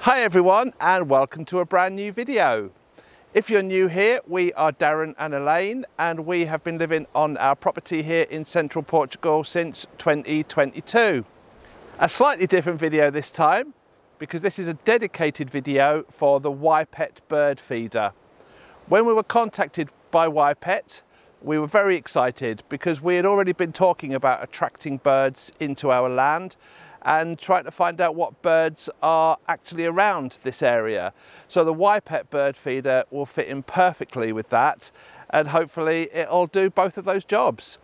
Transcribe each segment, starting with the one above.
Hi everyone, and welcome to a brand new video. If you're new here, we are Darren and Elaine, and we have been living on our property here in central Portugal since 2022. A slightly different video this time, because this is a dedicated video for the Wuipet Bird Feeder. When we were contacted by Wuipet, we were very excited because we had already been talking about attracting birds into our land and trying to find out what birds are actually around this area. So the Wuipet Bird Feeder will fit in perfectly with that, and hopefully it'll do both of those jobs.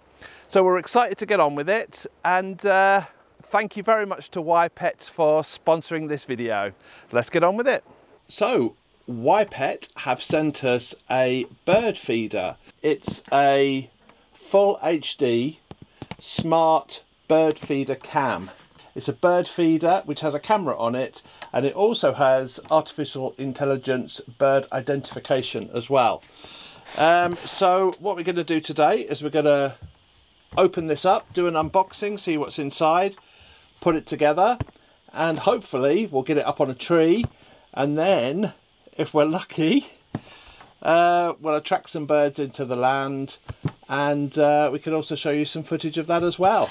So we're excited to get on with it, and thank you very much to Wuipet for sponsoring this video. Let's get on with it. So Wuipet have sent us a bird feeder. It's a full HD smart bird feeder cam. It's a bird feeder which has a camera on it, and it also has artificial intelligence bird identification as well. So what we're going to do today is we're going to open this up, do an unboxing, see what's inside, put it together, and hopefully we'll get it up on a tree, and then if we're lucky we'll attract some birds into the land, and we can also show you some footage of that as well.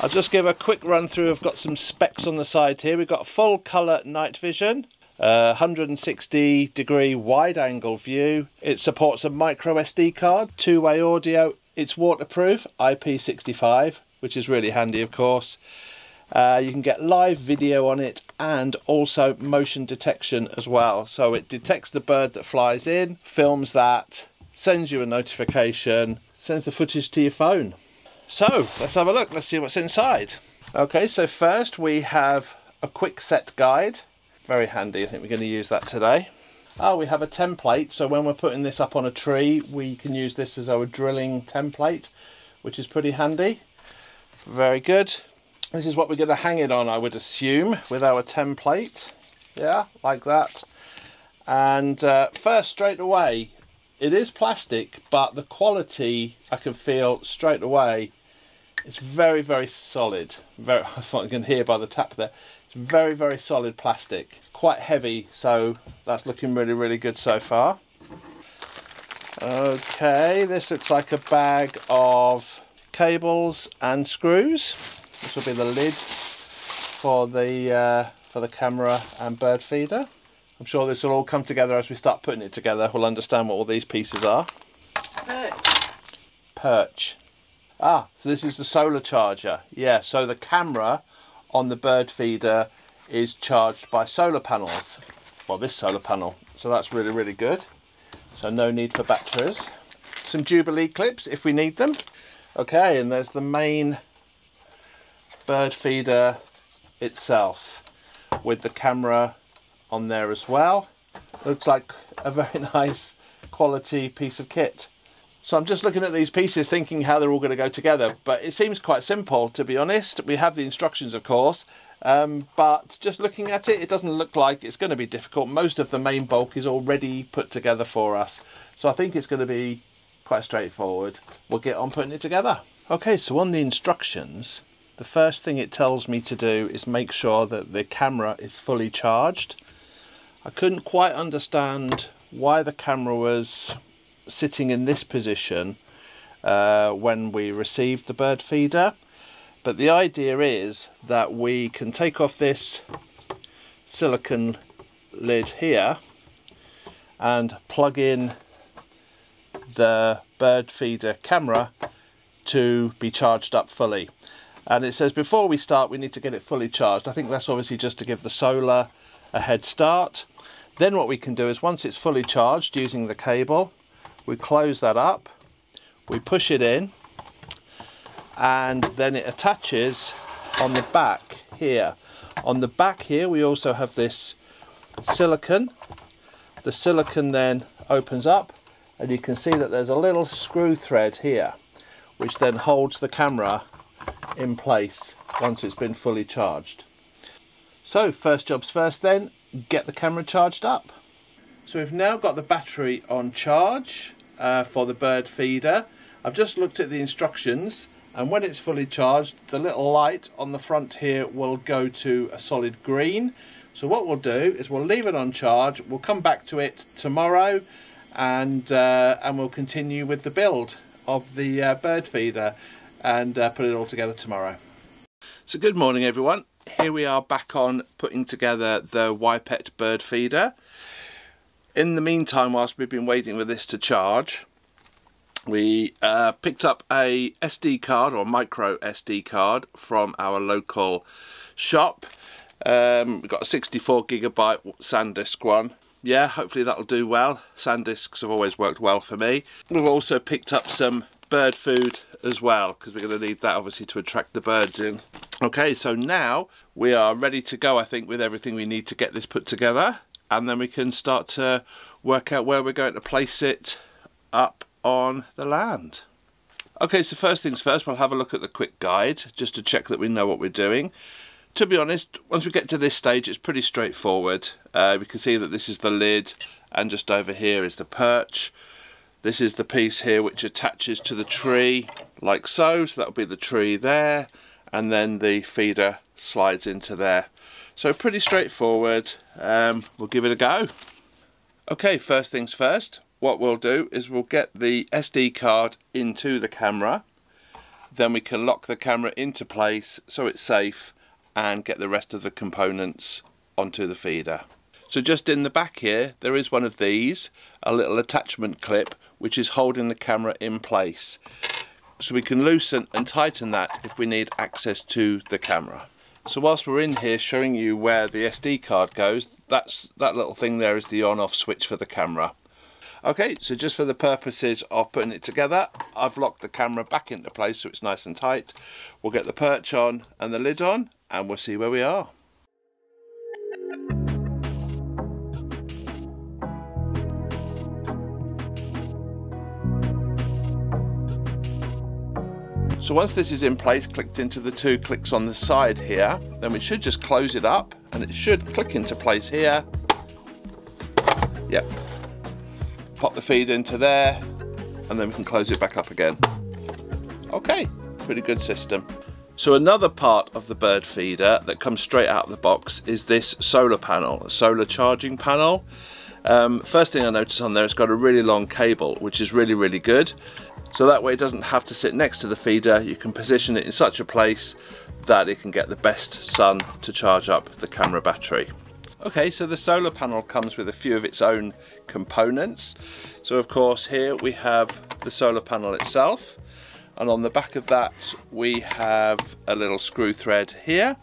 I'll just give a quick run through. I've got some specs on the side here. We've got full colour night vision, 160-degree wide angle view. It supports a micro SD card, two-way audio. It's waterproof, IP65, which is really handy of course. You can get live video on it and also motion detection as well. So it detects the bird that flies in, films that, sends you a notification, sends the footage to your phone. So let's have a look, let's see what's inside. Okay, so first we have a quick set guide. Very handy, I think we're going to use that today. We have a template, so when we're putting this up on a tree, we can use this as our drilling template, which is pretty handy. Very good. This is what we're going to hang it on, I would assume, with our template. Yeah, like that. And first, straight away, it is plastic, but the quality I can feel straight away. It's very, very solid. I thought you can hear by the tap there. It's very, very solid plastic. Quite heavy, so that's looking really, really good so far. Okay, this looks like a bag of cables and screws. This will be the lid for the camera and bird feeder. I'm sure this will all come together as we start putting it together. We'll understand what all these pieces are. Perch. So this is the solar charger. Yeah, so the camera on the bird feeder is charged by solar panels. Well, this solar panel. So that's really, really good. So no need for batteries. Some Jubilee clips if we need them. Okay, and there's the main bird feeder itself with the camera on there as well. Looks like a very nice quality piece of kit. So I'm just looking at these pieces thinking how they're all going to go together, but it seems quite simple, to be honest. We have the instructions of course, but just looking at it, it doesn't look like it's going to be difficult. Most of the main bulk is already put together for us, so I think it's going to be quite straightforward. We'll get on putting it together. Okay, so on the instructions, the first thing it tells me to do is make sure that the camera is fully charged. I couldn't quite understand why the camera was sitting in this position when we received the bird feeder, but the idea is that we can take off this silicone lid here and plug in the bird feeder camera to be charged up fully. And it says before we start we need to get it fully charged. I think that's obviously just to give the solar a head start. Then what we can do is once it's fully charged using the cable, we close that up, we push it in, and then it attaches on the back here. On the back here we also have this silicone. The silicone then opens up and you can see that there's a little screw thread here which then holds the camera in place once it's been fully charged. So first jobs first then, get the camera charged up. So we've now got the battery on charge for the bird feeder. I've just looked at the instructions, and when it's fully charged the little light on the front here will go to a solid green, So what we'll do is we'll leave it on charge. We'll come back to it tomorrow, and we'll continue with the build of the bird feeder and put it all together tomorrow. So good morning everyone. Here we are back on putting together the Wuipet bird feeder. In the meantime, whilst we've been waiting for this to charge, we picked up a SD card or micro SD card from our local shop. We've got a 64 gigabyte SanDisk one. Yeah, hopefully that'll do well. SanDisks have always worked well for me. We've also picked up some bird food as well, because we're going to need that obviously to attract the birds in. Okay, so now we are ready to go, I think, with everything we need to get this put together, and then we can start to work out where we're going to place it up on the land. Okay, so first things first, we'll have a look at the quick guide just to check that we know what we're doing. To be honest, once we get to this stage, it's pretty straightforward. We can see that this is the lid, and just over here is the perch. This is the piece here which attaches to the tree like so, so that'll be the tree there, and then the feeder slides into there. So pretty straightforward. We'll give it a go. Okay, first things first, what we'll do is we'll get the SD card into the camera, then we can lock the camera into place so it's safe and get the rest of the components onto the feeder. So just in the back here there is one of these, a little attachment clip which is holding the camera in place. So we can loosen and tighten that if we need access to the camera. So whilst we're in here showing you where the SD card goes, that little thing there is the on-off switch for the camera. Okay, so just for the purposes of putting it together, I've locked the camera back into place so it's nice and tight. We'll get the perch on and the lid on, and we'll see where we are. So once this is in place, clicked into the 2 clicks on the side here, then we should just close it up and it should click into place here. Yep. Pop the feed into there and then we can close it back up again. Okay, pretty good system. So another part of the bird feeder that comes straight out of the box is this solar panel, a solar charging panel. First thing I noticed on there, it's got a really long cable, which is really, really good. So that way it doesn't have to sit next to the feeder. You can position it in such a place that it can get the best sun to charge up the camera battery. Okay, so the solar panel comes with a few of its own components. So of course here we have the solar panel itself, and on the back of that we have a little screw thread here.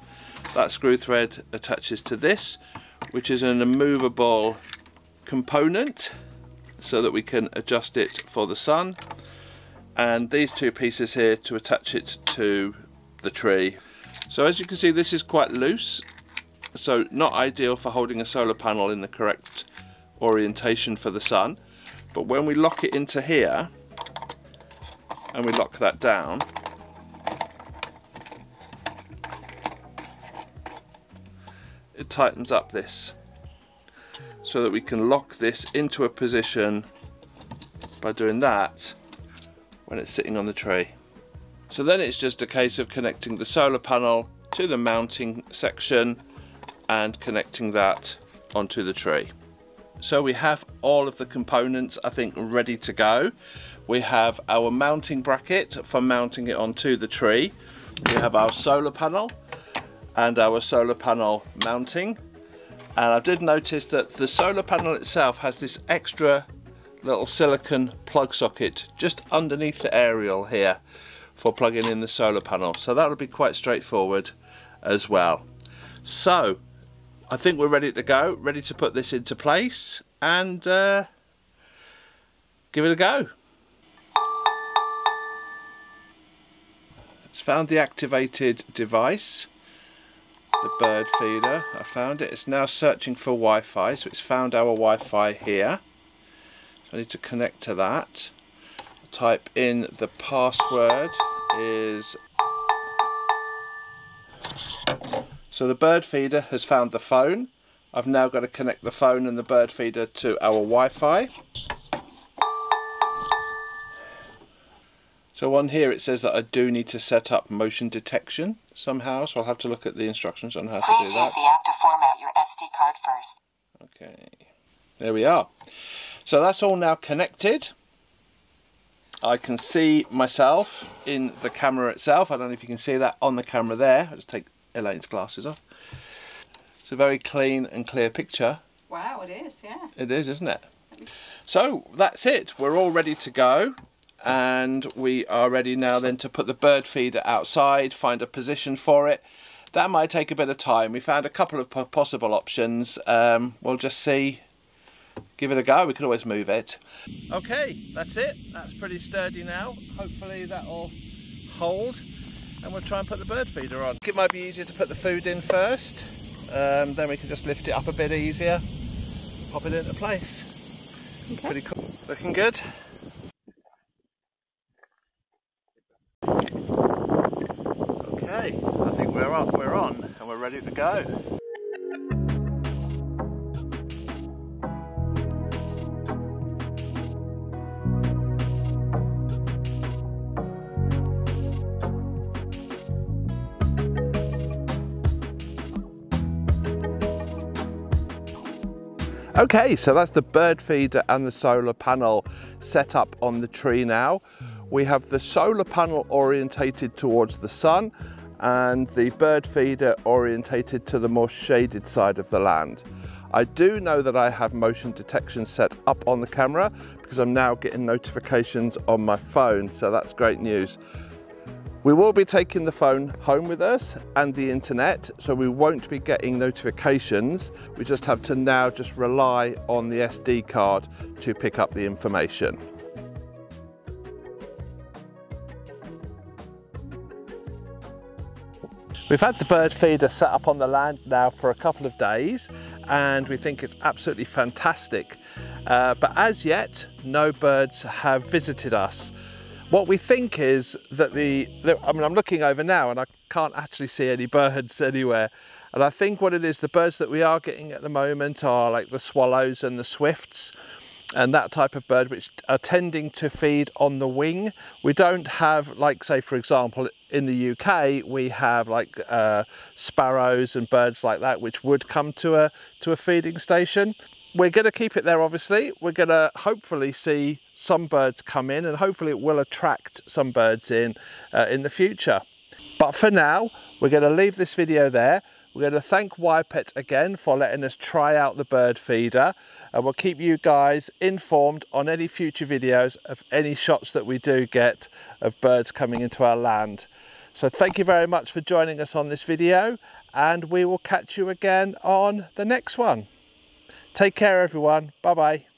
That screw thread attaches to this, which is an immovable component so that we can adjust it for the sun, and these 2 pieces here to attach it to the tree. So as you can see, this is quite loose, so not ideal for holding a solar panel in the correct orientation for the sun, but when we lock it into here and we lock that down, it tightens up this so that we can lock this into a position by doing that when it's sitting on the tree. So then it's just a case of connecting the solar panel to the mounting section and connecting that onto the tree. So we have all of the components, I think, ready to go. We have our mounting bracket for mounting it onto the tree. We have our solar panel and our solar panel mounting. And I did notice that the solar panel itself has this extra little silicone plug socket just underneath the aerial here for plugging in the solar panel. So that'll be quite straightforward as well. So I think we're ready to go, ready to put this into place and give it a go. It's found the activated device, the bird feeder. I found it. It's now searching for Wi-Fi, so it's found our Wi-Fi here. So I need to connect to that. Type in the password is... So the bird feeder has found the phone. I've now got to connect the phone and the bird feeder to our Wi-Fi. So on here it says that I do need to set up motion detection somehow, so I'll have to look at the instructions on how to do that. Please use the active format your SD card first. Okay, there we are. So that's all now connected. I can see myself in the camera itself. I don't know if you can see that on the camera there. I'll just take Elaine's glasses off. It's a very clean and clear picture. Wow, it is, yeah. It is, isn't it? So that's it. We're all ready to go. And we are ready now then to put the bird feeder outside, find a position for it. That might take a bit of time. We found a couple of possible options. We'll just see, give it a go. We could always move it. Okay, that's it. That's pretty sturdy now. Hopefully that'll hold. And we'll try and put the bird feeder on. It might be easier to put the food in first. Then we can just lift it up a bit easier. Pop it into place. Okay. Pretty cool. Looking good. Okay, I think we're on and we're ready to go. Okay, so that's the bird feeder and the solar panel set up on the tree now. We have the solar panel orientated towards the sun and the bird feeder orientated to the more shaded side of the land. I do know that I have motion detection set up on the camera because I'm now getting notifications on my phone, so that's great news. We will be taking the phone home with us and the internet, so we won't be getting notifications. We just have to now just rely on the SD card to pick up the information. We've had the bird feeder set up on the land now for a couple of days and we think it's absolutely fantastic. But as yet, no birds have visited us. What we think is that I mean, I'm looking over now and I can't actually see any birds anywhere. And I think what it is, the birds that we are getting at the moment are like the swallows and the swifts and that type of bird, which are tending to feed on the wing. We don't have, like, say for example, in the UK, we have like sparrows and birds like that, which would come to a feeding station. We're going to keep it there, obviously. We're going to hopefully see some birds come in and hopefully it will attract some birds in the future. But for now, we're going to leave this video there. We're going to thank Wuipet again for letting us try out the bird feeder. And we'll keep you guys informed on any future videos of any shots that we do get of birds coming into our land. So thank you very much for joining us on this video and we will catch you again on the next one. Take care everyone. Bye bye.